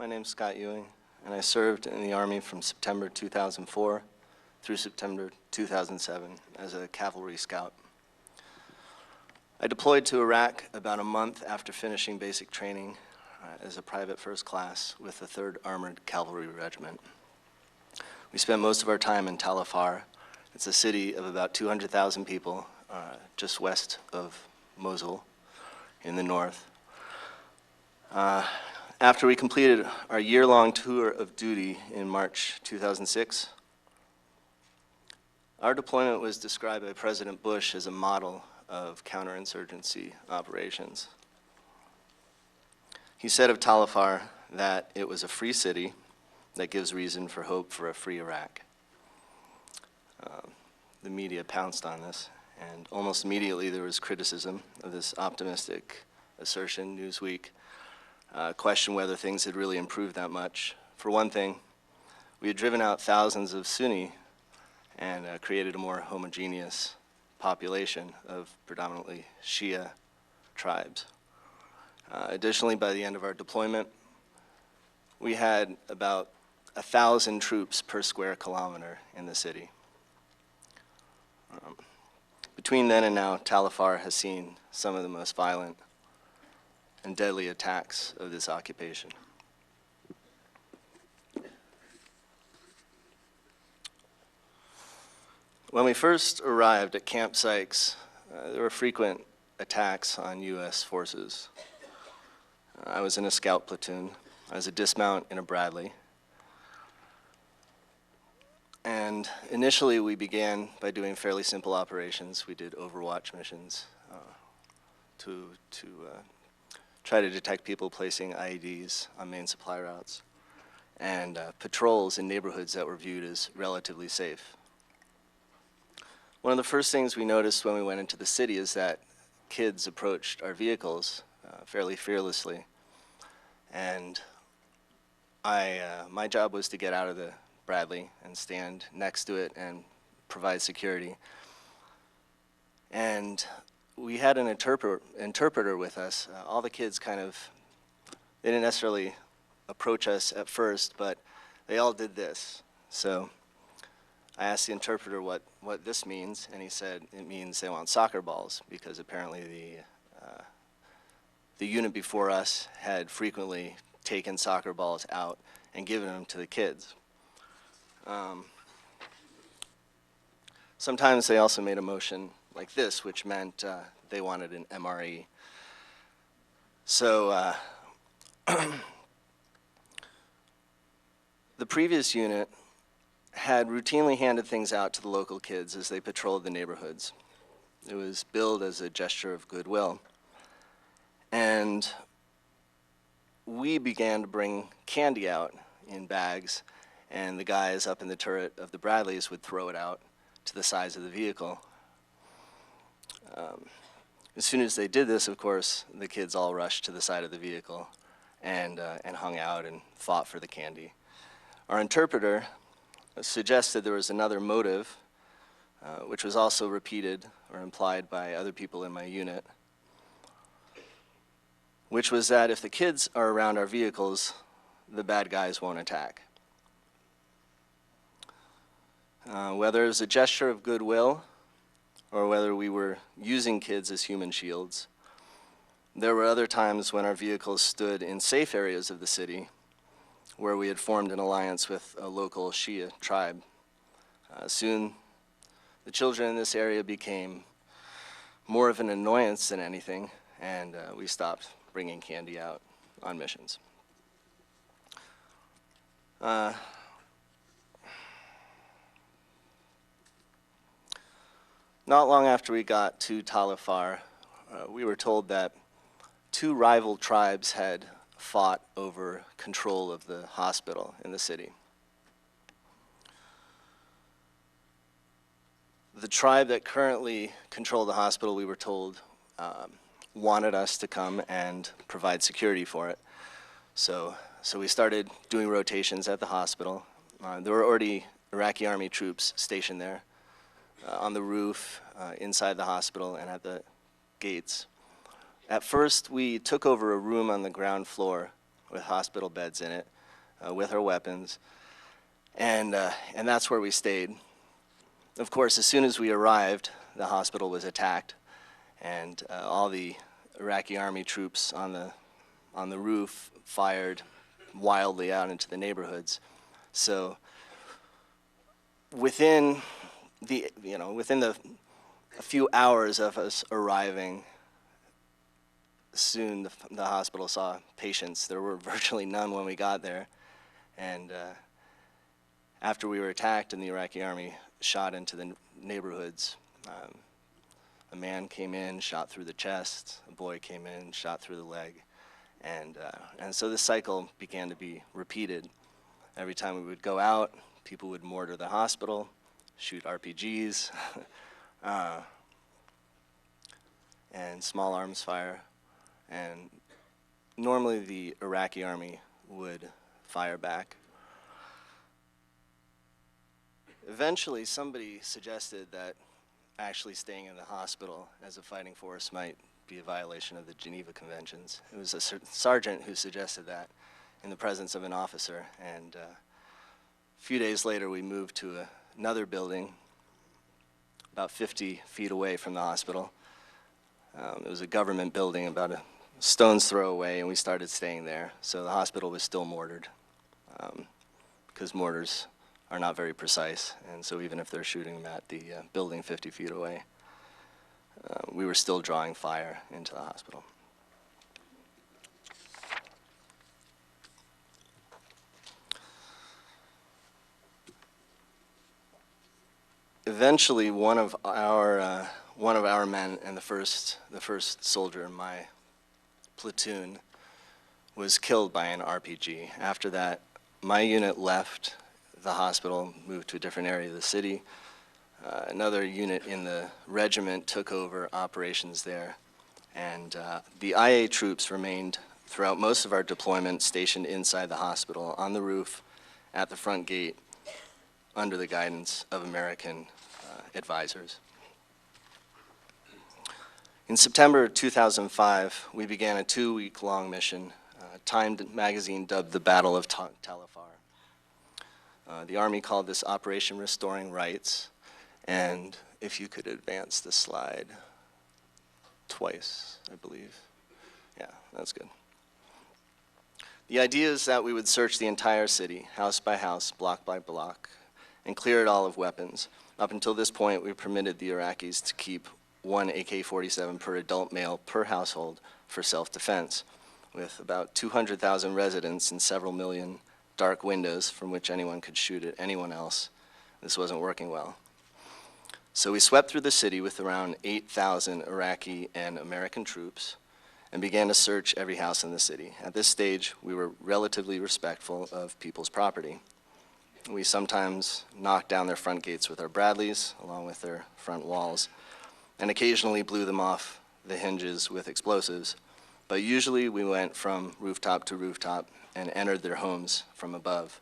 My name's Scott Ewing, and I served in the Army from September 2004 through September 2007 as a cavalry scout. I deployed to Iraq about a month after finishing basic training as a private first class with the 3rd Armored Cavalry Regiment. We spent most of our time in Tel Afar. It's a city of about 200,000 people just west of Mosul in the north. After we completed our year-long tour of duty in March 2006, our deployment was described by President Bush as a model of counterinsurgency operations. He said of Tel Afar that it was a free city that gives reason for hope for a free Iraq. The media pounced on this, and almost immediately there was criticism of this optimistic assertion. Newsweek questioned whether things had really improved that much. For one thing, we had driven out thousands of Sunni and created a more homogeneous population of predominantly Shia tribes. Additionally, by the end of our deployment, we had about 1,000 troops per square kilometer in the city. Between then and now, Tel Afar has seen some of the most violent and deadly attacks of this occupation. When we first arrived at Camp Sykes, there were frequent attacks on U.S. forces. I was in a scout platoon. I was a dismount in a Bradley. And initially we began by doing fairly simple operations. We did overwatch missions to try to detect people placing IEDs on main supply routes, and patrols in neighborhoods that were viewed as relatively safe. One of the first things we noticed when we went into the city is that kids approached our vehicles fairly fearlessly. And my job was to get out of the Bradley and stand next to it and provide security. And we had an interpreter with us. All the kids they didn't necessarily approach us at first, but they all did this. So I asked the interpreter what this means, and he said it means they want soccer balls, because apparently the unit before us had frequently taken soccer balls out and given them to the kids. Sometimes they also made a motion like this, which meant they wanted an MRE. So the previous unit had routinely handed things out to the local kids as they patrolled the neighborhoods. It was billed as a gesture of goodwill. And we began to bring candy out in bags, and the guys up in the turret of the Bradleys would throw it out to the sides of the vehicle. As soon as they did this, of course, the kids all rushed to the side of the vehicle and hung out and fought for the candy. Our interpreter suggested there was another motive, which was also repeated or implied by other people in my unit, which was that if the kids are around our vehicles, the bad guys won't attack. Whether it was a gesture of goodwill or whether we were using kids as human shields, there were other times when our vehicles stood in safe areas of the city where we had formed an alliance with a local Shia tribe. Soon, the children in this area became more of an annoyance than anything, and we stopped bringing candy out on missions. Not long after we got to Tel Afar, we were told that 2 rival tribes had fought over control of the hospital in the city. The tribe that currently controlled the hospital, we were told, wanted us to come and provide security for it. So we started doing rotations at the hospital. There were already Iraqi army troops stationed there on the roof, inside the hospital, and at the gates. At first, we took over a room on the ground floor with hospital beds in it, with our weapons, and that's where we stayed. Of course, as soon as we arrived, the hospital was attacked, and all the Iraqi army troops on the roof fired wildly out into the neighborhoods. So within a few hours of us arriving, soon the hospital saw patients. There were virtually none when we got there, and after we were attacked and the Iraqi army shot into the neighborhoods, a man came in, shot through the chest, a boy came in, shot through the leg, and so this cycle began to be repeated. Every time we would go out, people would mortar the hospital, shoot RPGs, and small arms fire, and normally the Iraqi army would fire back. Eventually, somebody suggested that actually staying in the hospital as a fighting force might be a violation of the Geneva Conventions. It was a sergeant who suggested that in the presence of an officer, and a few days later we moved to another building about 50 feet away from the hospital. It was a government building about a stone's throw away, and we started staying there. So the hospital was still mortared, because mortars are not very precise, and so even if they're shooting them at the building 50 feet away, we were still drawing fire into the hospital. Eventually, one of our men and the first soldier in my platoon was killed by an RPG. After that, my unit left the hospital, moved to a different area of the city. Another unit in the regiment took over operations there, and the IA troops remained throughout most of our deployment stationed inside the hospital, on the roof, at the front gate, under the guidance of American advisors. In September 2005, we began a 2-week-long mission, Time magazine dubbed the Battle of Tel Afar. The Army called this Operation Restoring Rights, and if you could advance the slide twice, I believe. Yeah, that's good. The idea is that we would search the entire city, house by house, block by block, and clear it all of weapons. Up until this point, we permitted the Iraqis to keep one AK-47 per adult male per household for self-defense, with about 200,000 residents and several million dark windows from which anyone could shoot at anyone else. This wasn't working well. So we swept through the city with around 8,000 Iraqi and American troops and began to search every house in the city. At this stage, we were relatively respectful of people's property. We sometimes knocked down their front gates with our Bradleys, along with their front walls, and occasionally blew them off the hinges with explosives. But usually we went from rooftop to rooftop and entered their homes from above.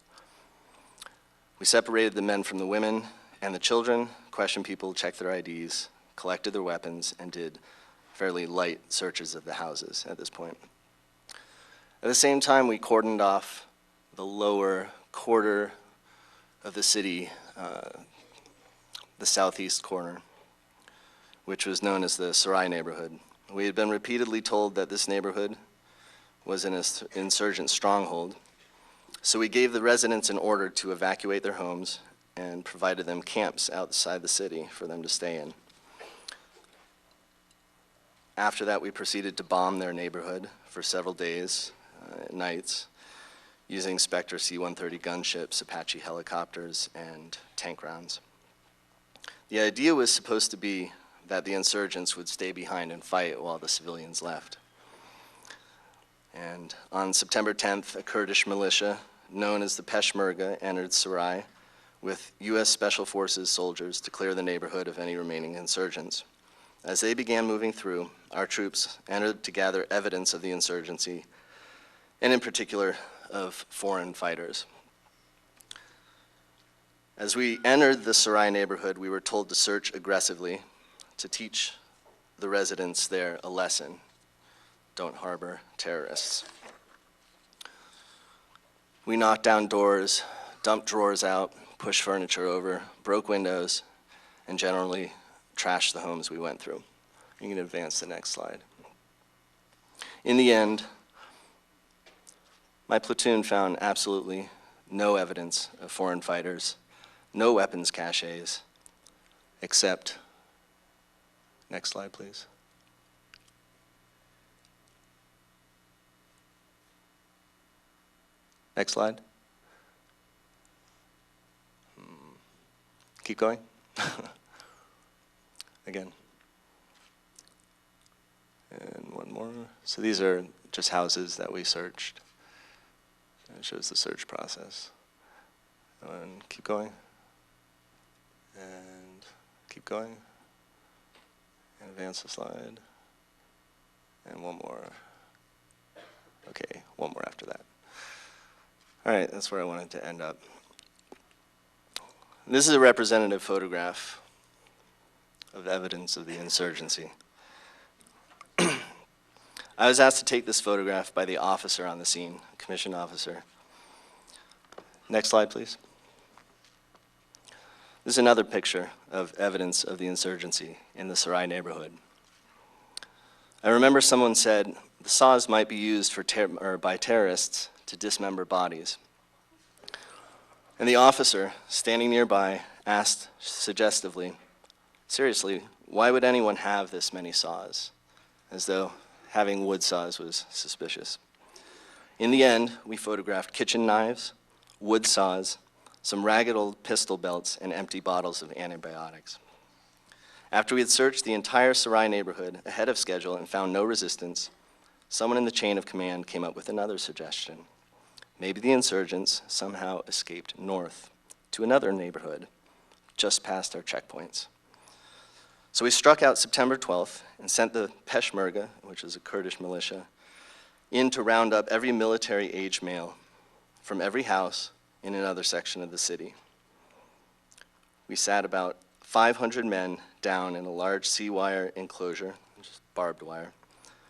We separated the men from the women and the children, questioned people, checked their IDs, collected their weapons, and did fairly light searches of the houses at this point. At the same time, we cordoned off the lower quarter of the city, the southeast corner, which was known as the Sarai neighborhood. We had been repeatedly told that this neighborhood was an insurgent stronghold, so we gave the residents an order to evacuate their homes and provided them camps outside the city for them to stay in. After that, we proceeded to bomb their neighborhood for several days, nights, using Spectre C-130 gunships, Apache helicopters, and tank rounds. The idea was supposed to be that the insurgents would stay behind and fight while the civilians left. And on September 10th, a Kurdish militia known as the Peshmerga entered Sarai with U.S. Special Forces soldiers to clear the neighborhood of any remaining insurgents. As they began moving through, our troops entered to gather evidence of the insurgency, and in particular of foreign fighters. As we entered the Sarai neighborhood, we were told to search aggressively to teach the residents there a lesson: don't harbor terrorists. We knocked down doors, dumped drawers out, pushed furniture over, broke windows, and generally trashed the homes we went through. You can advance the next slide. In the end, my platoon found absolutely no evidence of foreign fighters, no weapons caches, except, next slide please. Next slide. Keep going. Again. And one more. So these are just houses that we searched. It shows the search process. And keep going. And keep going. And advance the slide. And one more. Okay, one more after that. All right, that's where I wanted to end up. This is a representative photograph of evidence of the insurgency. I was asked to take this photograph by the officer on the scene, a commissioned officer. Next slide, please. This is another picture of evidence of the insurgency in the Sarai neighborhood. I remember someone said the saws might be used by terrorists to dismember bodies. And the officer, standing nearby, asked suggestively, seriously, why would anyone have this many saws? As though having wood saws was suspicious. In the end, we photographed kitchen knives, wood saws, some ragged old pistol belts, and empty bottles of antibiotics. After we had searched the entire Sarai neighborhood ahead of schedule and found no resistance, someone in the chain of command came up with another suggestion. Maybe the insurgents somehow escaped north to another neighborhood just past our checkpoints. So we struck out September 12th and sent the Peshmerga, which is a Kurdish militia, in to round up every military-age male from every house in another section of the city. We sat about 500 men down in a large C-wire enclosure, just barbed wire,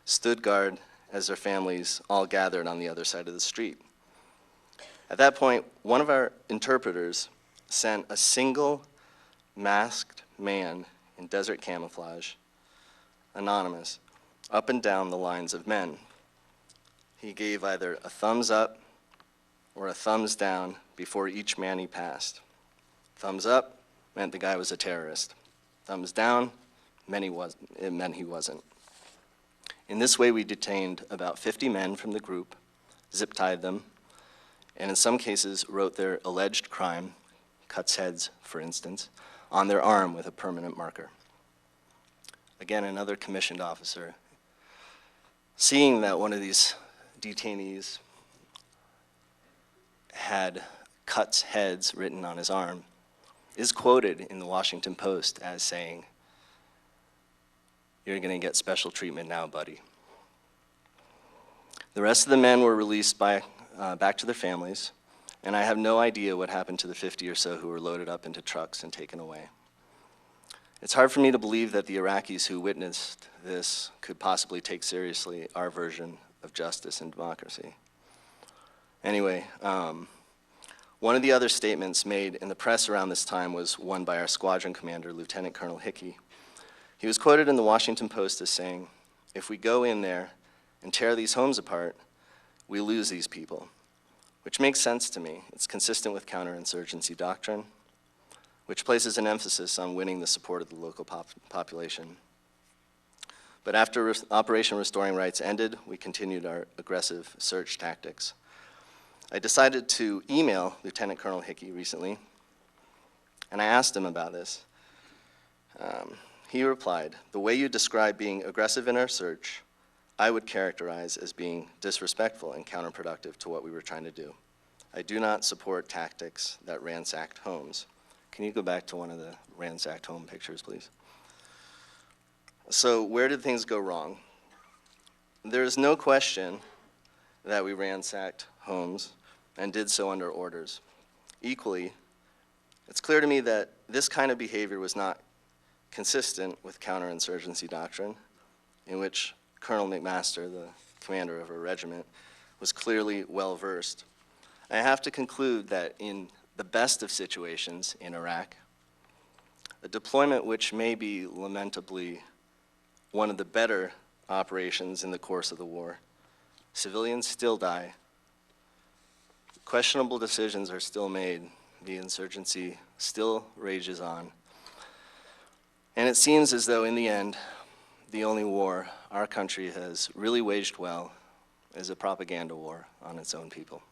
stood guard as their families all gathered on the other side of the street. At that point, one of our interpreters sent a single masked man in desert camouflage, anonymous, up and down the lines of men. He gave either a thumbs up or a thumbs down before each man he passed. Thumbs up meant the guy was a terrorist. Thumbs down it meant he wasn't. In this way, we detained about 50 men from the group, zip-tied them, and in some cases wrote their alleged crime, cuts heads, for instance, on their arm with a permanent marker. Again, another commissioned officer, seeing that one of these detainees had cuts heads written on his arm, is quoted in the Washington Post as saying, "You're going to get special treatment now, buddy." The rest of the men were released back to their families, and I have no idea what happened to the 50 or so who were loaded up into trucks and taken away. It's hard for me to believe that the Iraqis who witnessed this could possibly take seriously our version of justice and democracy. Anyway, one of the other statements made in the press around this time was one by our squadron commander, Lieutenant Colonel Hickey. He was quoted in the Washington Post as saying, "If we go in there and tear these homes apart, we lose these people," which makes sense to me. It's consistent with counterinsurgency doctrine, which places an emphasis on winning the support of the local population. But after Operation Restoring Rights ended, we continued our aggressive search tactics. I decided to email Lieutenant Colonel Hickey recently, and I asked him about this. He replied, "The way you describe being aggressive in our search, I would characterize as being disrespectful and counterproductive to what we were trying to do. I do not support tactics that ransacked homes." Can you go back to one of the ransacked home pictures, please? So where did things go wrong? There is no question that we ransacked homes and did so under orders. Equally, it's clear to me that this kind of behavior was not consistent with counterinsurgency doctrine, in which Colonel McMaster, the commander of our regiment, was clearly well-versed. I have to conclude that in the best of situations in Iraq, a deployment which may be lamentably one of the better operations in the course of the war, civilians still die, questionable decisions are still made, the insurgency still rages on, and it seems as though in the end, the only war our country has really waged well is a propaganda war on its own people.